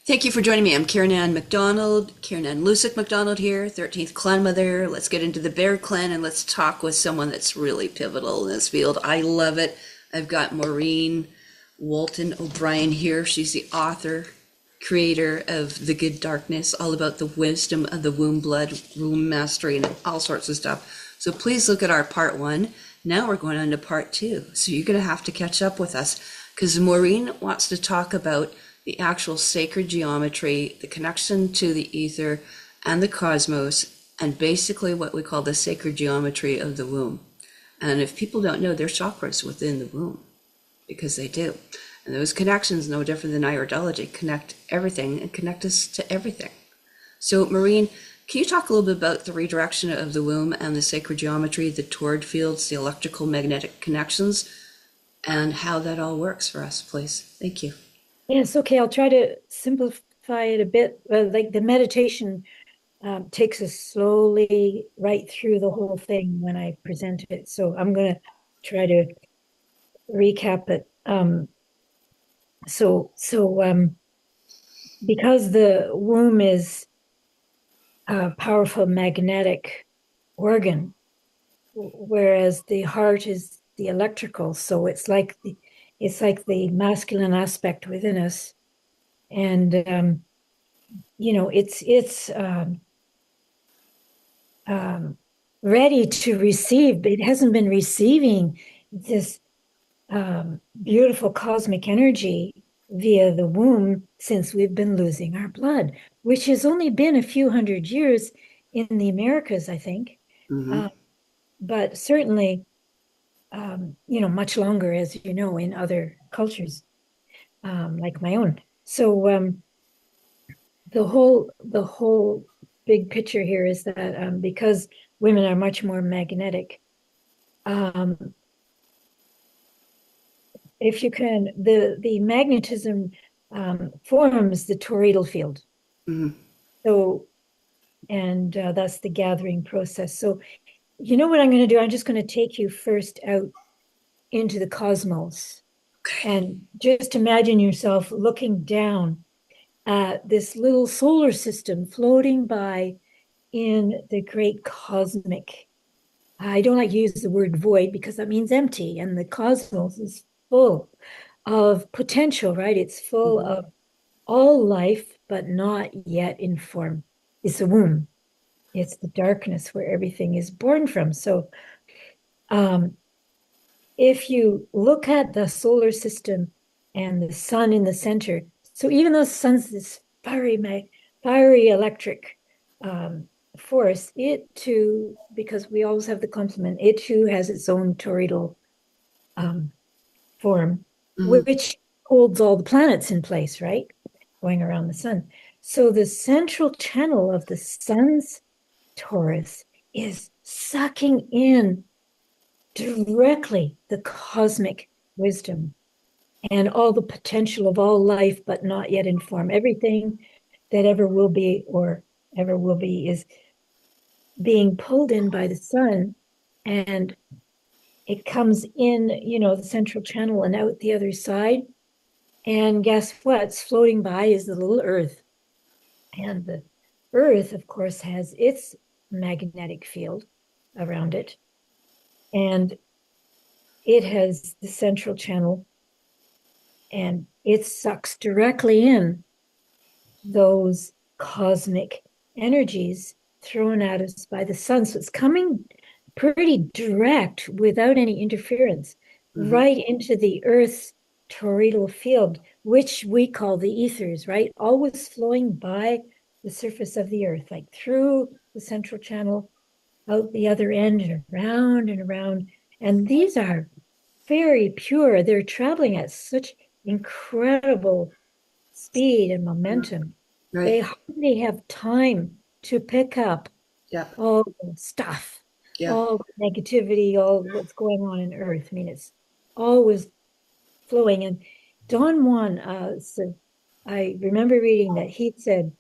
Thank you for joining me. I'm karenann macdonald, karenann Lusick macdonald here, 13th clan mother. Let's get into the bear clan and let's talk with someone that's really pivotal in this field. I love it. I've got Maureen Walton O'Brien here. She's the author, creator of The Good Darkness, all about the wisdom of the womb blood, womb mastery, and all sorts of stuff. So please look at our part one. Now we're going on to part two. So you're going to have to catch up with us because Maureen wants to talk about the actual sacred geometry, the connection to the ether and the cosmos, and basically what we call the sacred geometry of the womb. And if people don't know, there's chakras within the womb, because they do. And those connections, no different than iridology, connect everything and connect us to everything. So, Maureen, can you talk a little bit about the redirection of the womb and the sacred geometry, the toroid fields, the electrical magnetic connections, and how that all works for us, please? Thank you. Yes, okay, I'll try to simplify it a bit. Like the meditation takes us slowly right through the whole thing when I present it. So I'm going to try to recap it. So because the womb is a powerful magnetic organ, whereas the heart is the electrical. So it's like the masculine aspect within us. And it's ready to receive, but it hasn't been receiving this beautiful cosmic energy via the womb since we've been losing our blood, which has only been a few hundred years in the Americas, I think, Mm-hmm. uh, but certainly, much longer, as you know, in other cultures like my own. So the whole big picture here is that because women are much more magnetic, um, if you can, the magnetism forms the toroidal field. Mm-hmm. So, and that's the gathering process. So, you know what I'm going to do? I'm just going to take you first out into the cosmos Okay. and just imagine yourself looking down at this little solar system floating by in the great cosmic. I don't like to use the word void because that means empty, and the cosmos is full of potential, right? It's full Mm-hmm. of all life, but not yet in form. It's a womb. It's the darkness where everything is born from. So, um, if you look at the solar system and the sun in the center, so even though the sun's this fiery electric force, it too, because we always have the complement, it too has its own toroidal um, form, Mm-hmm. which holds all the planets in place, right? Going around the sun. So the central channel of the sun's torus is sucking in directly the cosmic wisdom and all the potential of all life, but not yet in form. Everything that ever will be or ever will be is being pulled in by the sun, and it comes in, the central channel and out the other side. And guess what's floating by is the little Earth. And the Earth, of course, has its magnetic field around it. And it has the central channel, and it sucks directly in those cosmic energies thrown at us by the sun. So it's coming pretty direct without any interference Mm-hmm. right into the Earth's toroidal field, which we call the ethers, right? Always flowing by the surface of the Earth, like through the central channel, out the other end, and around and around. And these are very pure. They're traveling at such incredible speed and momentum. Right. They hardly have time to pick up Yep. all the stuff, Yep. all the negativity, all what's going on in Earth. I mean, it's always flowing. And Don Juan, so I remember reading that he said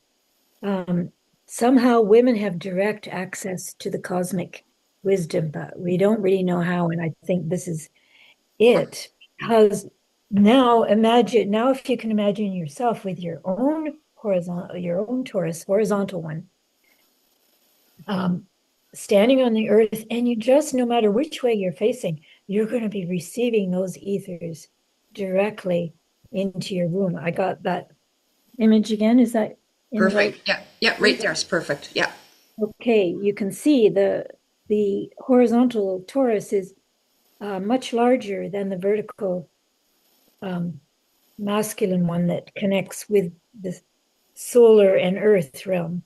um, somehow women have direct access to the cosmic wisdom, but we don't really know how. And I think this is it, because now if you can imagine yourself with your own horizontal, your own Taurus, horizontal one, standing on the earth, and you just, no matter which way you're facing, you're going to be receiving those ethers directly into your womb. I got that image again. Is that in the right? Perfect. Yeah. Yeah. Right there is perfect. Yeah. Okay, you can see the horizontal Taurus is much larger than the vertical masculine one that connects with the solar and earth realm.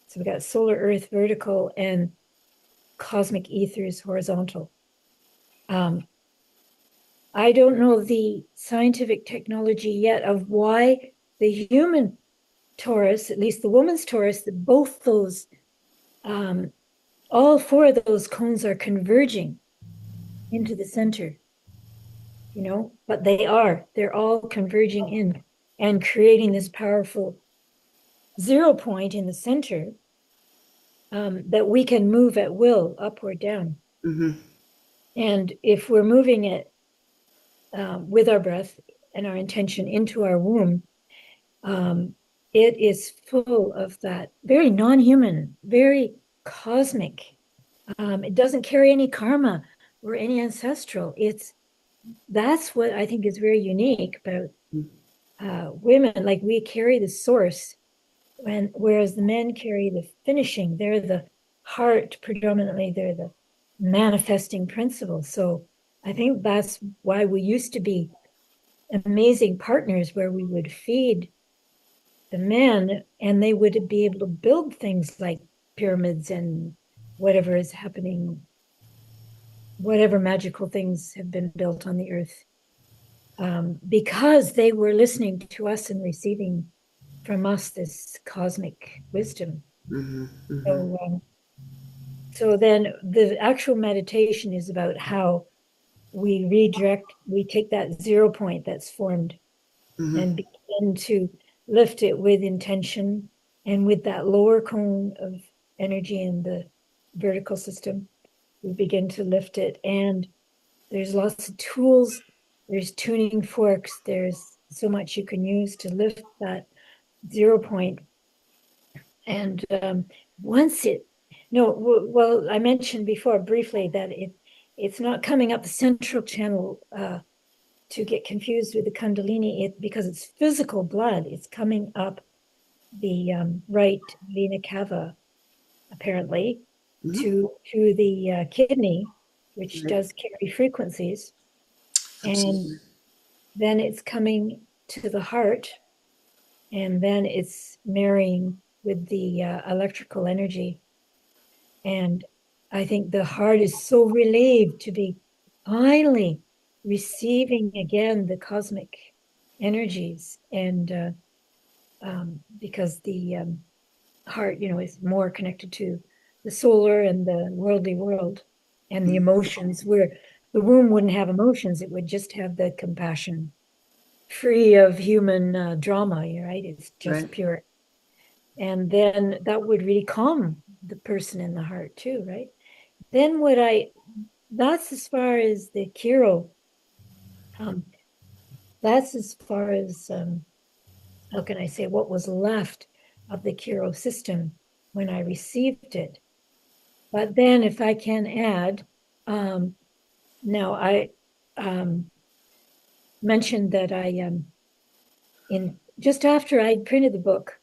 So we got solar, earth, vertical, and cosmic ethers horizontal. I don't know the scientific technology yet of why the human Taurus, at least the woman's Taurus, both those, all four of those cones are converging into the center, but they're all converging in and creating this powerful 0 point in the center that we can move at will, up or down. Mm-hmm. And if we're moving it with our breath and our intention into our womb, it is full of that very non-human, very cosmic. It doesn't carry any karma or any ancestral. That's what I think is very unique about women. Like, we carry the source, whereas the men carry the finishing. They're the heart predominantly. They're the manifesting principle. So I think that's why we used to be amazing partners, where we would feed the men and they would be able to build things like pyramids and whatever is happening, whatever magical things have been built on the earth, because they were listening to us and receiving from us this cosmic wisdom. Mm-hmm. Mm-hmm. So then the actual meditation is about how we redirect, we take that 0 point that's formed Mm-hmm. and begin to lift it with intention, and with that lower cone of energy in the vertical system, we begin to lift it. And there's lots of tools, there's tuning forks, there's so much you can use to lift that 0 point. And once it, no, well, I mentioned before briefly that it's not coming up the central channel to get confused with the Kundalini, because it's physical blood. It's coming up the right vena cava, apparently, Mm-hmm. to the kidney, which Right. does carry frequencies. Absolutely. And then it's coming to the heart, and then it's marrying with the electrical energy. And I think the heart is so relieved to be finally receiving again the cosmic energies. And because the heart, is more connected to the solar and the worldly world and the emotions, where the womb wouldn't have emotions. It would just have the compassion, free of human drama, right? It's just Right. pure. And then that would really calm the person in the heart too, right? Then that's as far as the Kiro. That's as far as, how can I say, what was left of the Kiro system when I received it. But then, if I can add, now I mentioned that in just after I printed the book,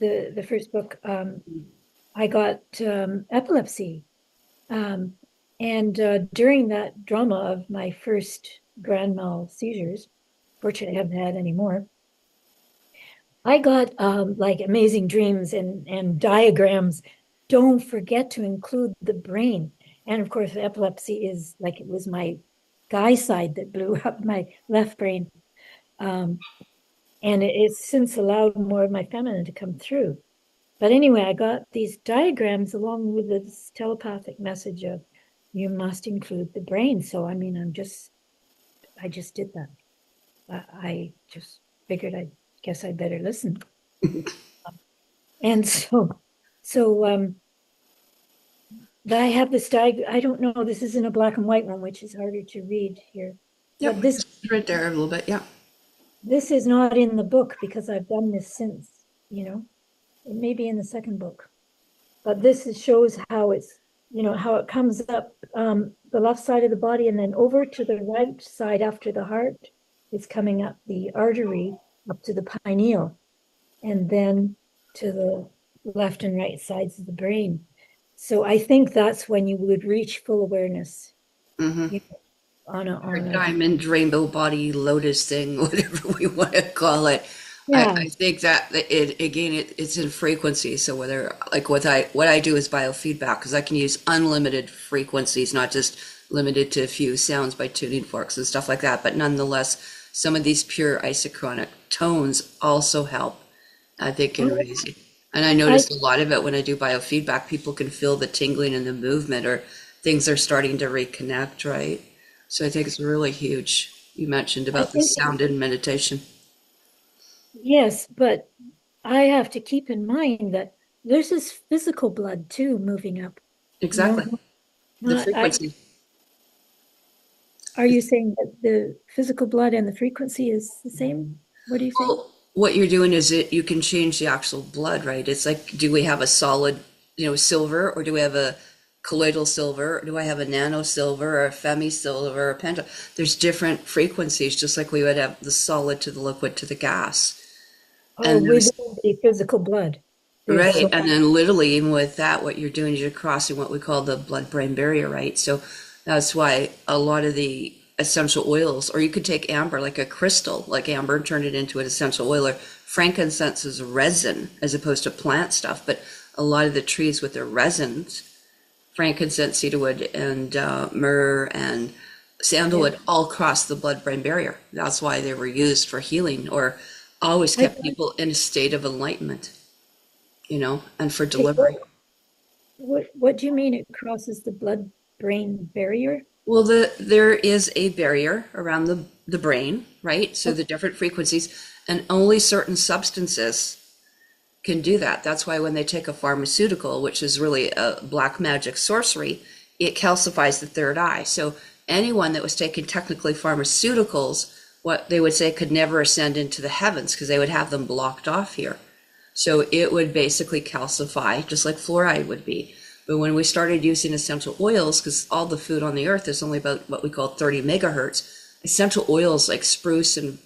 the first book, I got epilepsy. And during that drama of my first grand mal seizures, fortunately I haven't had any more, I got like amazing dreams and diagrams. Don't forget to include the brain. And of course, epilepsy is like, it was my guy side that blew up my left brain. And it's since allowed more of my feminine to come through. But anyway, I got these diagrams along with this telepathic message of, you must include the brain. So, I mean, I just did that. I just figured, I guess I better listen. And so I have this I don't know, this isn't a black and white one, which is harder to read here. Yeah. But this Right there a little bit. Yeah. is not in the book because I've done this since. you know, it may be in the second book, but shows how it's, how it comes up the left side of the body and then over to the right side after the heart is coming up the artery up to the pineal and then to the left and right sides of the brain. So I think that's when you would reach full awareness, Hmm. you know, on Or a diamond rainbow body lotus thing, whatever we want to call it. yeah. I think that it again it's in frequency. So whether like what I do is biofeedback because I can use unlimited frequencies, not just limited to a few sounds by tuning forks and stuff like that. But nonetheless, some of these pure isochronic tones also help. I think in raising. And I I noticed a lot of it when I do biofeedback, people can feel the tingling and the movement or things are starting to reconnect, right? So I think it's really huge. You mentioned I about the think sound in meditation. yes, but I have to keep in mind that there's this physical blood too moving up. No, Exactly. The not I. frequency. Are you saying that the physical blood and the frequency is the same? What are you saying? Well, what you're doing is you can change the actual blood, right? It's like, do we have a solid, silver, or do we have a colloidal silver? Or do I have a nano silver or a femi silver or a penta? There's different frequencies, just like we would have the solid to the liquid to the gas. Oh, And within those, the physical blood. There's right. so And then literally, even with that, what you're doing is you're crossing what we call the blood-brain barrier, right? So that's why a lot of the essential oils, or you could take amber, like a crystal, like amber, and turn it into an essential oil, or frankincense is resin as opposed to plant stuff. But a lot of the trees with their resins, frankincense, cedarwood, and myrrh and yeah. sandalwood all cross the blood-brain barrier. That's why they were used for healing or always I kept people in a state of enlightenment, and for okay, delivery. what do you mean it crosses the blood-brain barrier? Well, there is a barrier around the brain, right? So Oh, the different frequencies, and only certain substances can do that. That's why when they take a pharmaceutical, which is really a black magic sorcery, it calcifies the third eye. So anyone that was taking technically pharmaceuticals, what they would say could never ascend into the heavens because they would have them blocked off here. So it would basically calcify, just like fluoride would be. But when we started using essential oils, because all the food on the earth is only about what we call 30 megahertz, essential oils like spruce and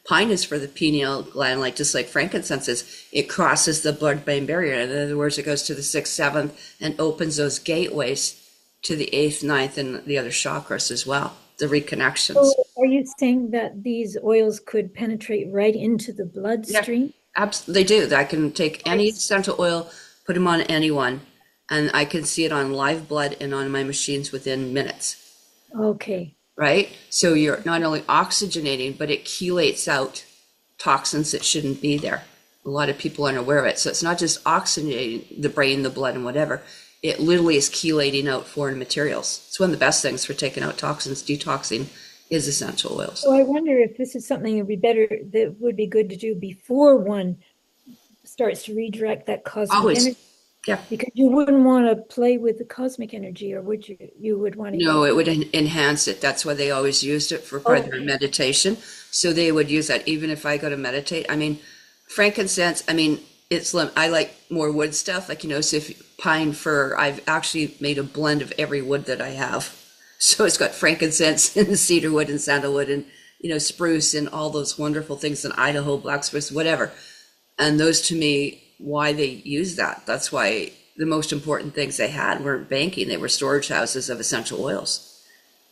pine is for the pineal gland, like just like frankincense is, it crosses the blood-brain barrier. In other words, it goes to the sixth, seventh, and opens those gateways to the eighth, ninth, and the other chakras as well, the reconnections. so are you saying that these oils could penetrate right into the Yeah, bloodstream? they do. I can take any Right. essential oil, put them on anyone, and I can see it on live blood and on my machines within minutes, Okay. right? So you're not only oxygenating, but it chelates out toxins that shouldn't be there. A lot of people aren't aware of it. So it's not just oxygenating the brain, the blood, and whatever. It literally is chelating out foreign materials. It's one of the best things for taking out toxins, detoxing, is essential oils. So I wonder if this is something that would be good to do before one starts to redirect that cosmic Always. energy, Yeah. because you wouldn't want to play with the cosmic energy, or would you? You would want to No, get. it would enhance it. That's why they always used it for part of their Okay. meditation. So they would use that even if I go to meditate. I mean, frankincense, I mean, I like more wood stuff, like, so if pine fir, I've actually made a blend of every wood that I have. So it's got frankincense and cedar wood and sandalwood and, spruce and all those wonderful things in Idaho, black spruce, whatever. And those to me, why they use that. That's why the most important things they had weren't banking, they were storage houses of essential oils,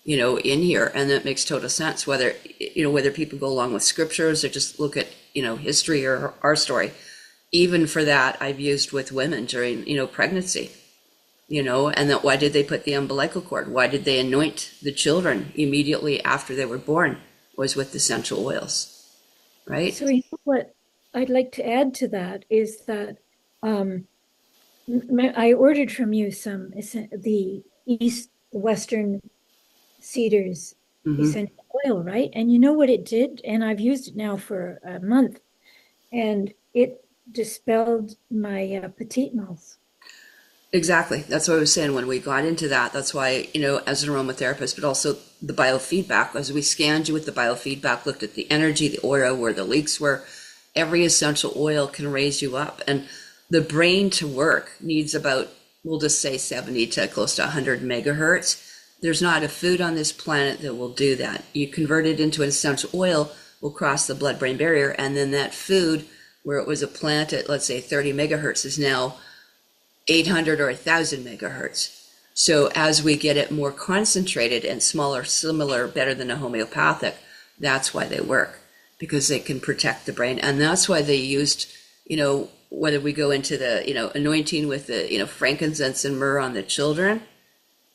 in here. And that makes total sense, whether people go along with scriptures or just look at, history or our story. Even for that, I've used with women during, pregnancy, and that why did they put the umbilical cord? Why did they anoint the children immediately after they were born? Was with essential oils, right? So you know what I'd like to add to that is that um, I ordered from you the Western cedars Hmm. essential oil, right? And you know what it did? And I've used it now for a month, and it dispelled my petite mouth. Exactly. That's what I was saying when we got into that. That's why, as an aromatherapist, but also the biofeedback, as we scanned you with the biofeedback, looked at the energy, the aura, where the leaks were, every essential oil can raise you up. And the brain to work needs about, we'll just say 70 to close to 100 megahertz. There's not a food on this planet that will do that. You convert it into an essential oil, will cross the blood-brain barrier, and then that food, where it was a plant at, let's say, 30 megahertz, is now 800 or 1,000 megahertz. So as we get it more concentrated and smaller, similar, better than a homeopathic, that's why they work, because they can protect the brain. And that's why they used, whether we go into the, anointing with the, frankincense and myrrh on the children,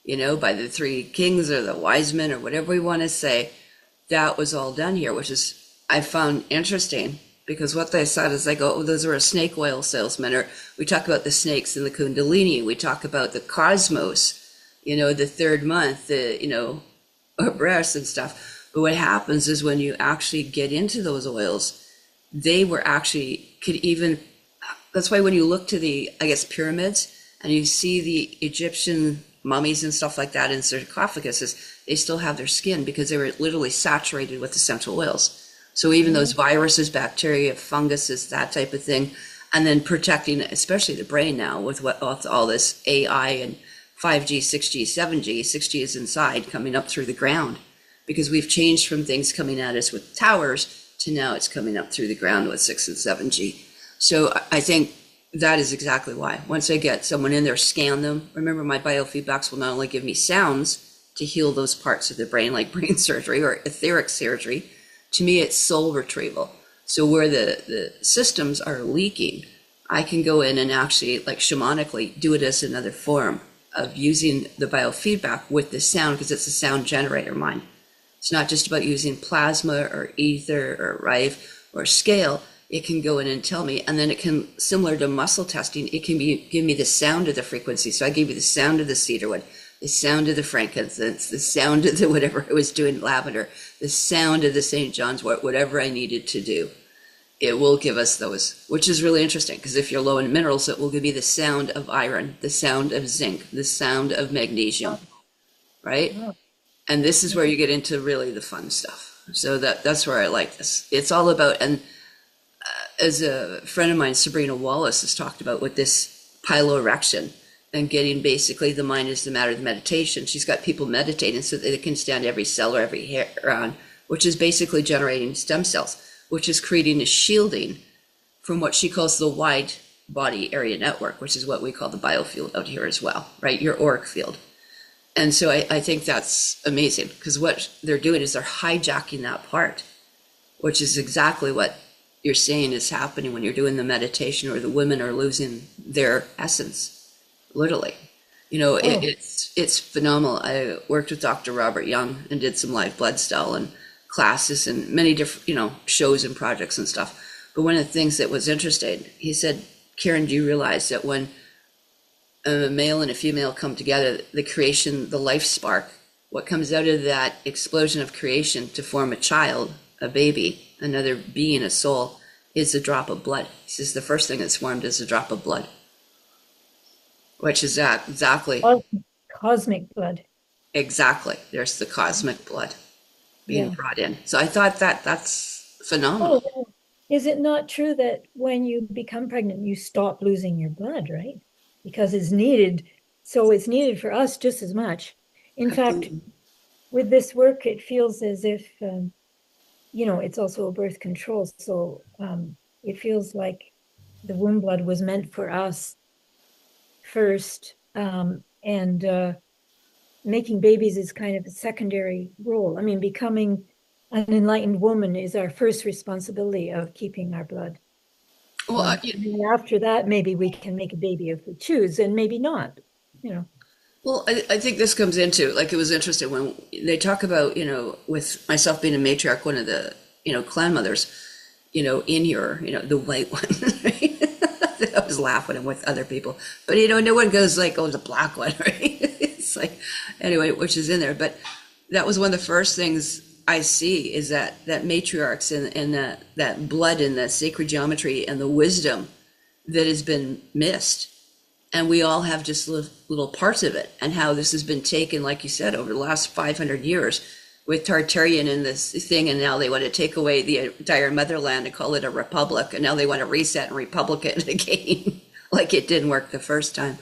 by the three kings or the wise men or whatever we want to say, that was all done here, which is, I found interesting, because what they said is like, oh, those are a snake oil salesman, or we talk about the snakes in the Kundalini, we talk about the cosmos, the third month, our breasts and stuff. But what happens is when you actually get into those oils, they were actually, that's why when you look to the, I guess, pyramids, and you see the Egyptian mummies and stuff like that in sarcophaguses, they still have their skin because they were literally saturated with essential oils. So even those viruses, bacteria, funguses, that type of thing, and then protecting, especially the brain now with all this AI and 5G, 6G, 7G. 6G is inside, coming up through the ground, because we've changed from things coming at us with towers to now it's coming up through the ground with 6 and 7G. So I think that is exactly why. Once I get someone in there, scan them. Remember, my biofeedbacks will not only give me sounds to heal those parts of the brain, like brain surgery or etheric surgery. To me, it's soul retrieval. So where the systems are leaking, I can go in and actually, like shamanically, do it as another form of using the biofeedback with the sound, because it's a sound generator mind. It's not just about using plasma or ether or rife or scale. It can go in and tell me, and then it can, similar to muscle testing, it can give me the sound of the frequency. So I gave you the sound of the cedarwood, the sound of the frankincense, the sound of the whatever I was doing, lavender, the sound of the St. John's, whatever I needed to do. It will give us those, which is really interesting, because if you're low in minerals, it will give you the sound of iron, the sound of zinc, the sound of magnesium, right? And this is where you get into really the fun stuff. So that's where I like this. It's all about, and as a friend of mine, Sabrina Wallace, has talked about with this piloerection and getting basically the mind is the matter of meditation. She's got people meditating so that they can stand every cell or every hair on, which is basically generating stem cells, which is creating a shielding from what she calls the wide body area network, which is what we call the biofield out here as well, right? Your auric field. And so I think that's amazing, because what they're doing is they're hijacking that part, which is exactly what you're saying is happening when you're doing the meditation, or the women are losing their essence, literally. It's phenomenal. I worked with Dr. Robert Young and did some live blood cell and classes and many different, shows and projects and stuff. But one of the things that was interesting, he said, Karen, do you realize that when a male and a female come together, the creation, the life spark, what comes out of that explosion of creation to form a child, a baby, another being, a soul, is a drop of blood. He says the first thing that's formed is a drop of blood, which is exactly cosmic blood. Exactly. There's the cosmic blood being brought in. So I thought that's phenomenal. Oh, is it not true that when you become pregnant, you stop losing your blood, right? Because it's needed. So it's needed for us just as much. In fact, with this work, it feels as if, it's also a birth control. So it feels like the womb blood was meant for us first, and making babies is kind of a secondary role. I mean, becoming an enlightened woman is our first responsibility of keeping our blood. Well, after that, maybe we can make a baby if we choose, and maybe not, Well, I think this comes into, like, it was interesting when they talk about, with myself being a matriarch, one of the, clan mothers, in your, the white one, right? I was laughing with other people, but, no one goes like, oh, the black one, right? It's like, anyway, which is in there. But that was one of the first things I see, is that matriarchs and that blood and the sacred geometry and the wisdom that has been missed. And we all have just little parts of it, and how this has been taken, like you said, over the last 500 years, with Tartarian and this thing, and now they want to take away the entire motherland and call it a republic, and now they want to reset and republic it again, like it didn't work the first time.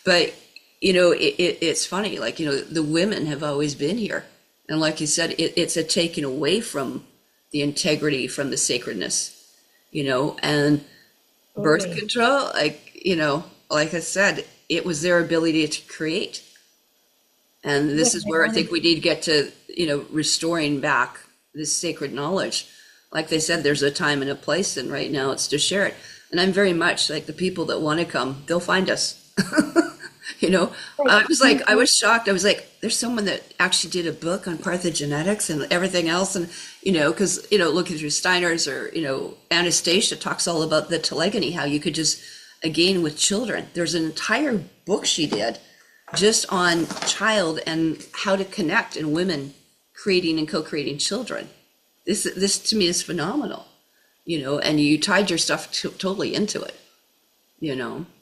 But it's funny, like the women have always been here, and like you said, it's a taking away from the integrity, from the sacredness, and birth Totally. control, like I said, it was their ability to create. And Yeah, this is I where I wanted think we need to get to, restoring back this sacred knowledge. Like they said, there's a time and a place, and right now it's to share it. And I'm very much like the people that want to come, they'll find us. You know, like, I was like, I was shocked. I was like, there's someone that actually did a book on parthenogenetics and everything else. And, because, looking through Steiner's or, Anastasia talks all about the telegony, how you could just, again, with children, there's an entire book she did just on child and how to connect and women creating and co-creating children. This to me is phenomenal, and you tied your stuff totally into it,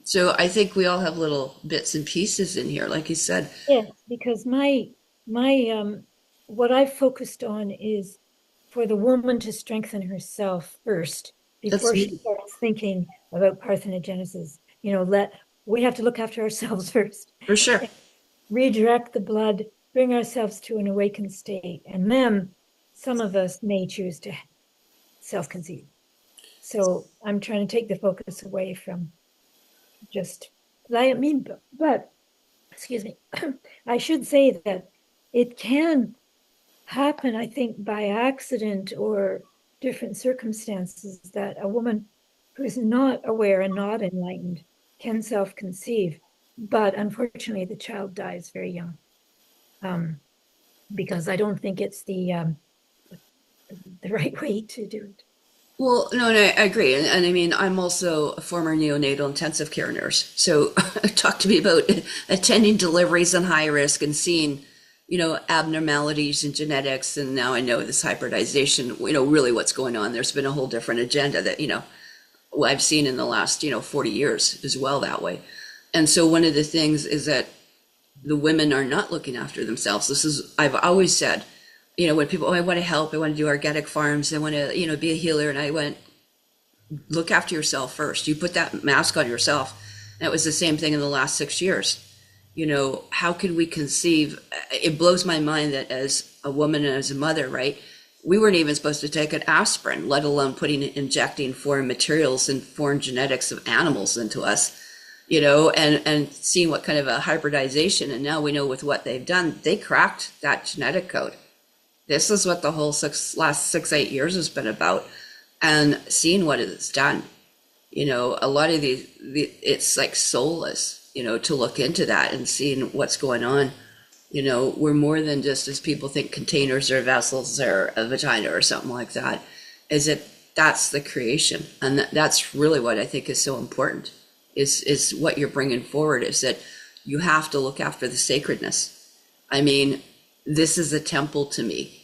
So I think we all have little bits and pieces in here, like you said. yes, because my what I've focused on is for the woman to strengthen herself first That's before she starts thinking about parthenogenesis. We have to look after ourselves first, for sure. redirect the blood, bring ourselves to an awakened state, and then some of us may choose to self-conceive. So I'm trying to take the focus away from just, but excuse me, I should say that it can happen, I think, by accident or different circumstances that a woman who is not aware and not enlightened can self-conceive. But unfortunately, the child dies very young, because I don't think it's the right way to do it. Well, no, and I agree. And I mean, I'm also a former neonatal intensive care nurse. So talk to me about attending deliveries on high risk and seeing, abnormalities in genetics. And now I know this hybridization, really what's going on. There's been a whole different agenda that, I've seen in the last, 40 years as well that way. And so one of the things is that the women are not looking after themselves. I've always said, when people, I want to help, I want to do organic farms, I want to, be a healer. And I went, look after yourself first. You put that mask on yourself. And it was the same thing in the last 6 years. How could we conceive? It blows my mind that as a woman and as a mother, right? We weren't even supposed to take an aspirin, let alone injecting foreign materials and foreign genetics of animals into us, and seeing what kind of a hybridization. And now we know with what they've done, they cracked that genetic code. This is what the whole last 6-8 years has been about, and seeing what it's done. A lot of it's like soulless, to look into that and seeing what's going on. We're more than just, as people think, containers or vessels or a vagina or something like that. That's the creation, and that's really what I think is so important. Is what you're bringing forward, is that you have to look after the sacredness. I mean, this is a temple to me.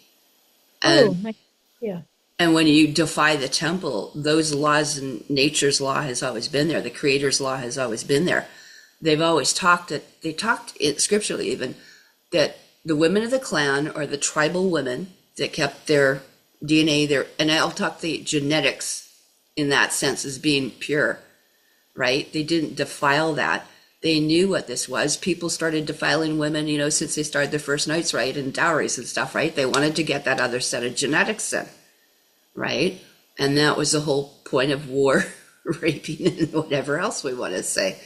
And Yeah. and when you defy the temple, those laws, and nature's law has always been there. The creator's law has always been there. They've always talked it scripturally even, that the women of the clan or the tribal women that kept their DNA there, and I'll talk the genetics in that sense as being pure, right? They didn't defile that. They knew what this was. People started defiling women, since they started their first nights, right? And dowries and stuff, right? They wanted to get that other set of genetics in, right? And that was the whole point of war, raping, and whatever else we want to say.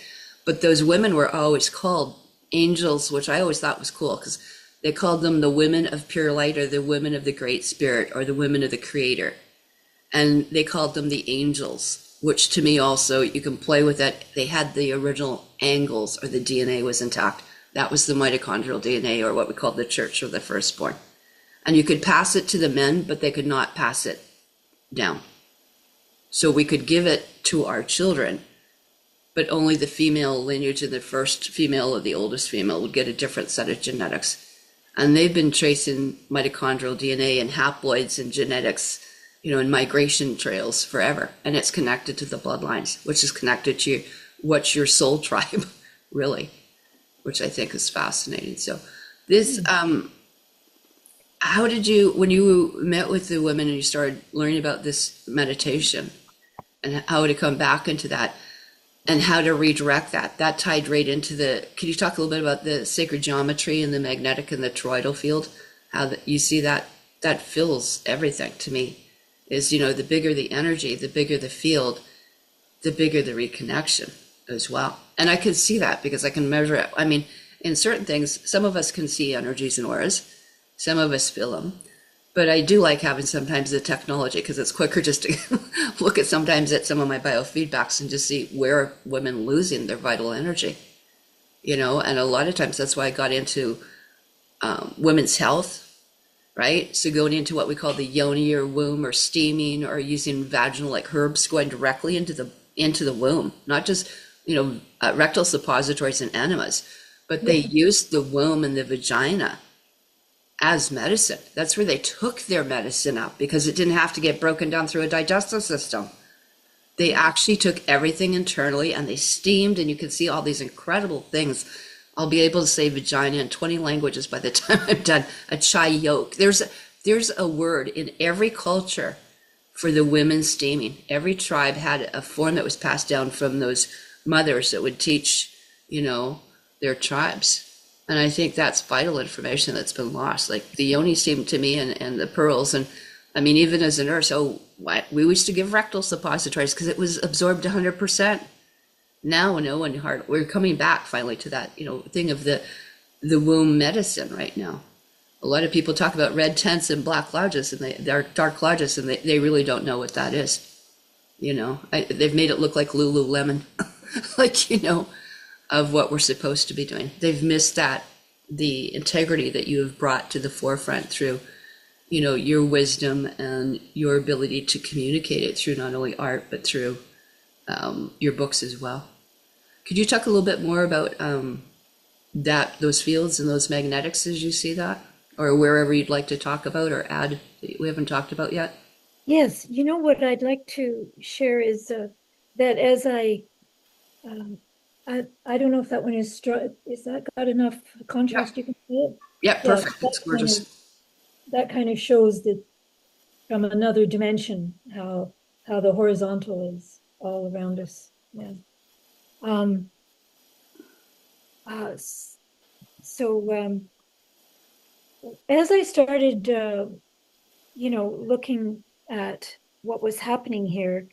But those women were always called angels, which I always thought was cool, because they called them the women of pure light, or the women of the great spirit, or the women of the creator. And they called them the angels, which to me also, you can play with it. They had the original angles, or the DNA was intact. That was the mitochondrial DNA, or what we call the church of the firstborn. And you could pass it to the men, but they could not pass it down. So we could give it to our children, but only the female lineage of the first female or the oldest female would get a different set of genetics. And they've been tracing mitochondrial DNA and haploids and genetics, and migration trails forever. And it's connected to the bloodlines, which is connected to what's your soul tribe, really, which I think is fascinating. So this, how did you, when you met with the women and you started learning about this meditation and how to come back into that and how to redirect that, that tied right into the, can you talk a little bit about the sacred geometry and the magnetic and the toroidal field? How that you see that that fills everything to me is, the bigger the energy, the bigger the field, the bigger the reconnection as well. And I can see that because I can measure it. I mean, in certain things, some of us can see energies and auras, some of us feel them. But I do like having sometimes the technology because it's quicker just to look at sometimes at some of my biofeedbacks and just see where are women losing their vital energy, and a lot of times that's why I got into women's health, right? So going into what we call the yoni or womb or steaming or using vaginal like herbs going directly into the womb, not just rectal suppositories and enemas, but they used the womb and the vagina as medicine. That's where they took their medicine up because it didn't have to get broken down through a digestive system. They actually took everything internally and they steamed, and you can see all these incredible things. I'll be able to say vagina in 20 languages by the time I'm done. A chai yolk. There's a word in every culture for the women steaming. Every tribe had a form that was passed down from those mothers that would teach, their tribes. And I think that's vital information that's been lost. Like the yoni steam to me and the pearls. And I mean, even as a nurse, we used to give rectal suppositories because it was absorbed 100%. Now, no one we're coming back finally to that, thing of the womb medicine right now. A lot of people talk about red tents and black lodges and they're dark lodges and they really don't know what that is. They've made it look like Lululemon, like, of what we're supposed to be doing. They've missed the integrity that you have brought to the forefront through, your wisdom and your ability to communicate it through not only art, but through your books as well. Could you talk a little bit more about those fields and those magnetics as you see that, or wherever you'd like to talk about or add that we haven't talked about yet? Yes, what I'd like to share is that as um, I don't know if that one is that got enough Yeah. contrast you can see it? Yeah, Yeah, perfect. It's gorgeous. that kind of shows that from another dimension how the horizontal is all around us. Yeah. Um, uh, so as I started, looking at what was happening here,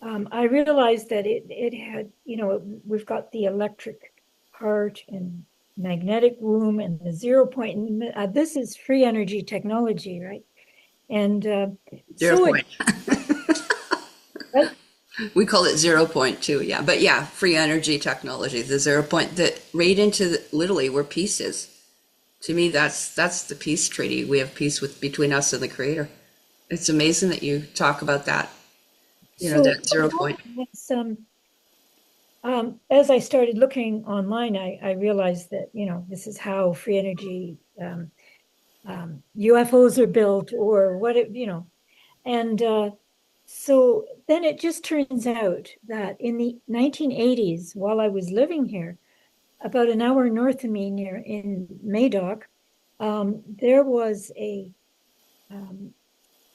I realized that it had, we've got the electric heart and magnetic womb and the 0 point. And this is free energy technology, right? And Zero so point. We call it 0 point too, yeah. But yeah, free energy technology, the 0 point that right into literally where peace is. To me, that's the peace treaty. We have peace between us and the creator. It's amazing that you talk about that, so that 0 point. as I started looking online, I realized that, this is how free energy UFOs are built or what and so then it just turns out that in the 1980s, while I was living here, about an hour north of me near in Madoc, there was um,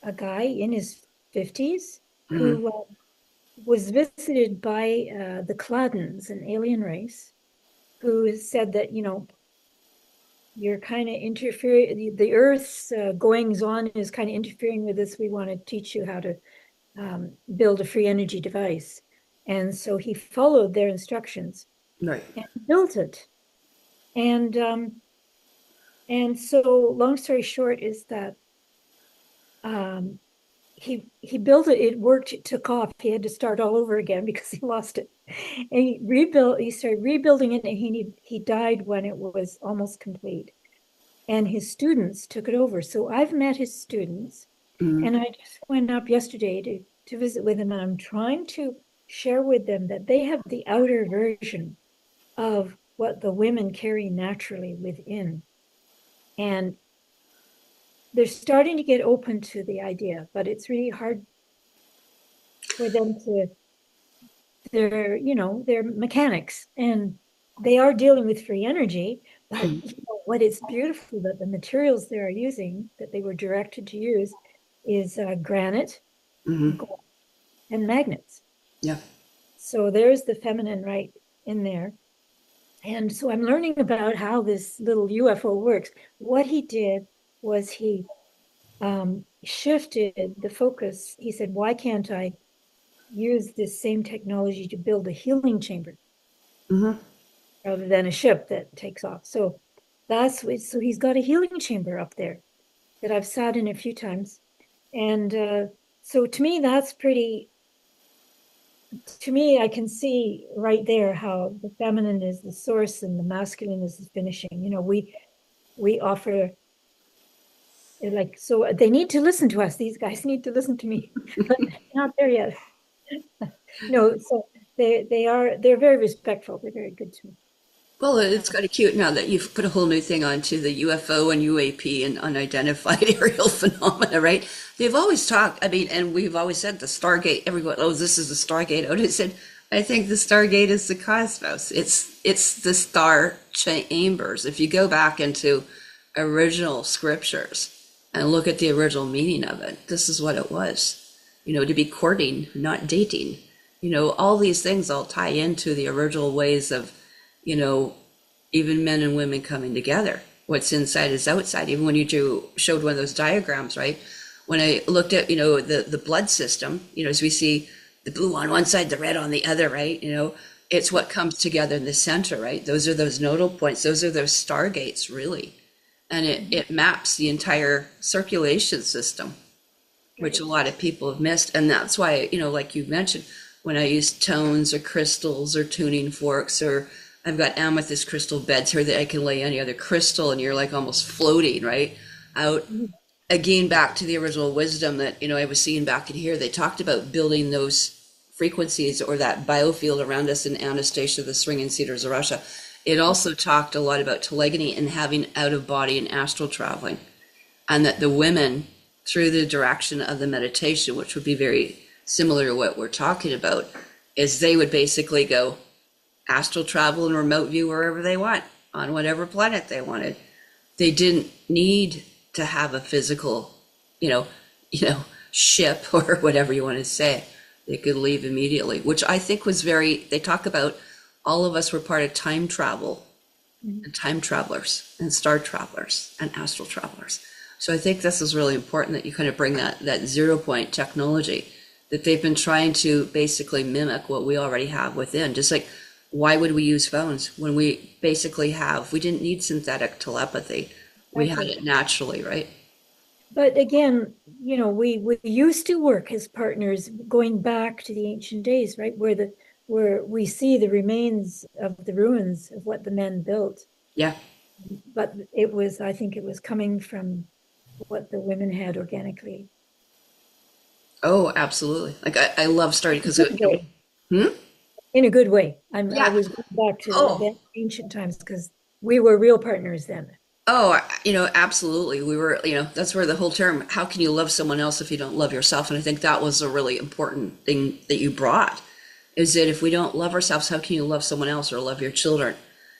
a guy in his 50s Mhm. who was visited by the Cladens, an alien race, who said that, you're kind of interfering, the Earth's goings on is kind of interfering with this. We want to teach you how to build a free energy device. And so he followed their instructions Right. and built it. And so long story short is that um, he built it, it worked, it took off. He had to start all over again because he lost it. And he started rebuilding it, and he died when it was almost complete. And his students took it over. So I've met his students, Mhm. and I just went up yesterday to visit with them, and I'm trying to share with them that they have the outer version of what the women carry naturally within. And they're starting to get open to the idea, but it's really hard for them to, they're mechanics and they are dealing with free energy, But what is beautiful that the materials they are using, that they were directed to use, is granite, Hmm. gold, and magnets. Yeah. So there's the feminine right in there. And so I'm learning about how this little UFO works. What he did was he shifted the focus. He said, why can't I use this same technology to build a healing chamber Hmm. rather than a ship that takes off? So so he's got a healing chamber up there that I've sat in a few times. And so to me, to me, I can see right there how the feminine is the source and the masculine is the finishing. We offer like, so they need to listen to us. These guys need to listen to me, but not there yet. No, so they're very respectful. They're very good to me. Well, it's kind of cute now that you've put a whole new thing onto the UFO and UAP and unidentified aerial phenomena, right? They've always talked, I mean, and we've always said the Stargate, everyone, oh, this is the Stargate. I said, I think the Stargate is the cosmos. It's the star chambers. If you go back into original scriptures and look at the original meaning of it, this is what it was. To be courting, not dating. All these things all tie into the original ways of, you know, even men and women coming together. What's inside is outside. Even when showed one of those diagrams, right? When I looked at, the blood system, as we see the blue on one side, the red on the other, right? It's what comes together in the center, right? Those are those nodal points. Those are those stargates, really. And it maps the entire circulation system, which a Right. lot of people have missed. And that's why, like you mentioned, when I use tones or crystals or tuning forks, or I've got amethyst crystal beds here that I can lay any other crystal and you're like almost floating, right? Out Mhm. again, back to the original wisdom that, I was seeing back in here. They talked about building those frequencies or that biofield around us in Anastasia, the Swinging Cedars of Russia. It also talked a lot about telegony and having out of body and astral traveling, and that the women, through the direction of the meditation, which would be very similar to what we're talking about, is they would basically go astral travel and remote view wherever they want on whatever planet they wanted. They didn't need to have a physical, you know, ship or whatever you want to say. They could leave immediately, which I think was they talk about all of us were part of time travel Mhm. and time travelers and star travelers and astral travelers. So I think this is really important that you kind of bring that 0 point technology that they've been trying to basically mimic what we already have within. Just like, why would we use phones when we didn't need synthetic telepathy. We had Exactly. it naturally, right? But again, we used to work as partners going back to the ancient days, right? Where we see the remains of the ruins of what the men built. Yeah. But I think it was coming from what the women had organically. Oh, absolutely. Like I love starting because Good way. hmm? In a good way. I Yeah. was going back to Oh, the ancient times because we were real partners then. oh, absolutely. We were, that's where the whole term, how can you love someone else if you don't love yourself? And I think that was a really important thing that you brought, is that if we don't love ourselves, how can you love someone else or love your children?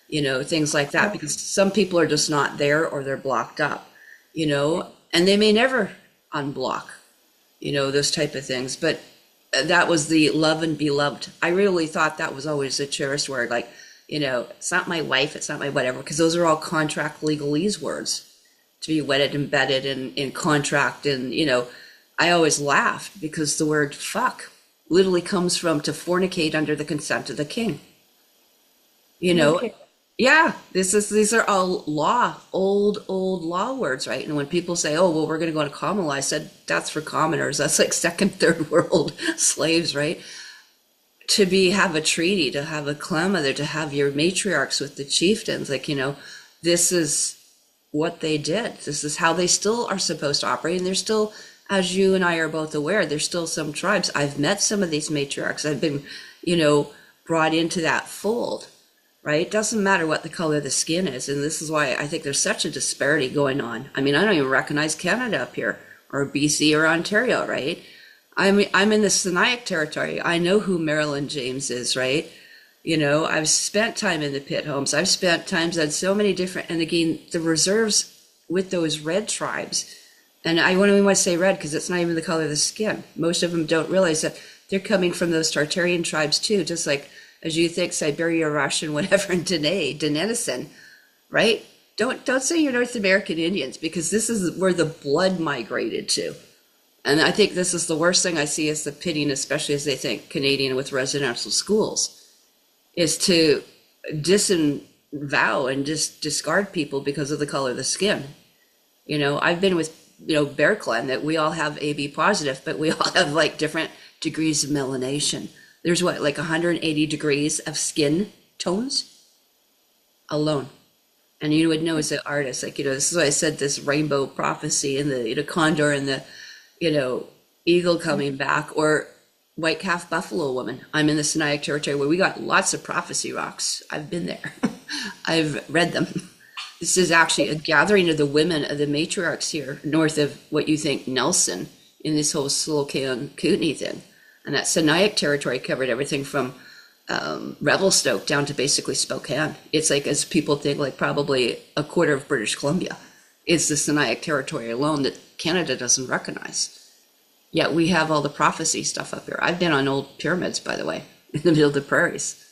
Things like that, Yeah. because some people are just not there or they're blocked up, and they may never unblock, those type of things. But that was the love and be loved. I really thought that was always a cherished word. Like, it's not my wife, it's not my whatever, because those are all contract legalese words to be wedded, embedded in contract. And, I always laughed because the word fuck literally comes from to fornicate under the consent of the king. You know, Okay. yeah, these are all old law words, right? And when people say, "Oh, well, we're going to go into common law," I said that's for commoners. That's like second, third world slaves, right? Have a treaty, to have a clan mother, to have your matriarchs with the chieftains, like, this is what they did. This is how they still are supposed to operate. And there's still, as you and I are both aware, there's still some tribes. I've met some of these matriarchs. I've been, brought into that fold, right? It doesn't matter what the color of the skin is. And this is why I think there's such a disparity going on. I mean, I don't even recognize Canada up here or BC or Ontario, right? I'm in the Sinaiac territory. I know who Marilyn James is, right? I've spent time in the pit homes. I've spent times on so many different, and again, the reserves with those red tribes. And I wouldn't even want to say red because it's not even the color of the skin. Most of them don't realize that they're coming from those Tartarian tribes too, just like as you think Siberia, Russian, whatever, and Denison, right? Don't say you're North American Indians because this is where the blood migrated to. And I think this is the worst thing I see is the pitting, especially as they think Canadian with residential schools, is to disavow and just discard people because of the color of the skin. I've been with, Bear Clan that we all have AB positive, but we all have like different degrees of melanation. There's what, like 180 degrees of skin tones alone. And you would know as an artist, like, this is why I said this rainbow prophecy and the, condor and the, eagle coming back, or white calf buffalo woman. I'm in the Sinaitic territory where we got lots of prophecy rocks. I've been there. I've read them. This is actually a gathering of the women of the matriarchs here, north of what you think Nelson, in this whole Slocan Kootenai thing. And that Sinaitic territory covered everything from Revelstoke down to basically Spokane. It's like, as people think, like probably a quarter of British Columbia is the Sinaitic territory alone that Canada doesn't recognize. Yet we have all the prophecy stuff up here. I've been on old pyramids, by the way, in the middle of the prairies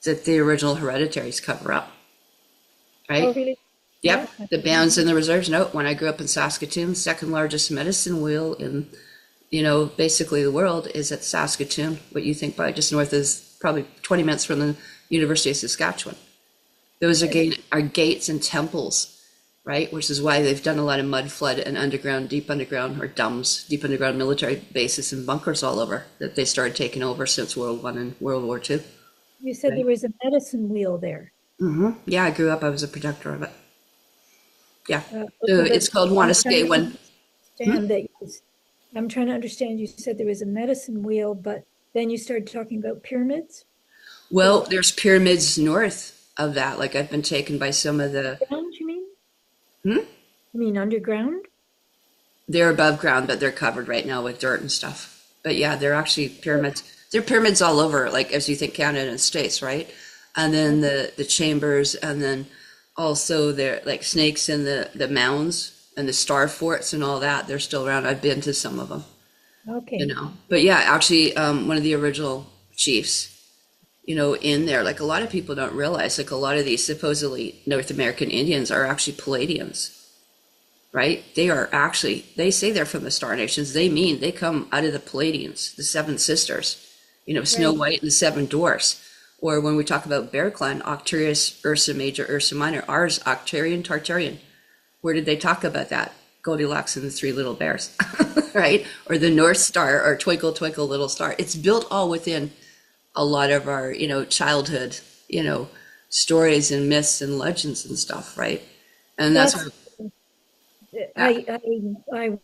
that the original hereditaries cover up. Right? Oh, really? Yep. Yeah. The bounds and the reserves. No, when I grew up in Saskatoon, second largest medicine wheel in, basically the world is at Saskatoon. What you think by just north is probably 20 minutes from the University of Saskatchewan. Those are gates and temples, right? Which is why they've done a lot of mud flood and underground, deep underground, or DUMBs, deep underground military bases and bunkers all over that they started taking over since World War I and World War II. You said Right. there was a medicine wheel there. Yeah, I grew up, I was a protector of it. Yeah. So Okay, it's called I'm trying Wanasque to when. understand that I'm trying to understand. You said there was a medicine wheel, but then you started talking about pyramids. Well, there's pyramids north of that. Like I've been taken by some of the, Underground, you mean? You mean underground? they're above ground, but they're covered right now with dirt and stuff. But yeah, they're actually pyramids. They're pyramids all over, like as you think Canada and States, right? And then the chambers, and then also they're like snakes in the mounds and the star forts and all that. They're still around. I've been to some of them, Okay. But yeah, actually, one of the original chiefs, in there, like a lot of people don't realize, like a lot of these supposedly North American Indians are actually Palladians, right? They are actually, they say they're from the Star Nations. They mean they come out of the Palladians, the Seven Sisters, Snow Right. White and the Seven Dwarfs. Or when we talk about Bear Clan, Octarius, Ursa Major, Ursa Minor, ours Octarian, Tartarian. Where did they talk about that? Goldilocks and the Three Little Bears, right? Or the North Star, or Twinkle Twinkle Little Star. It's built all within a lot of our, childhood, stories and myths and legends and stuff, right? And that's That's why, I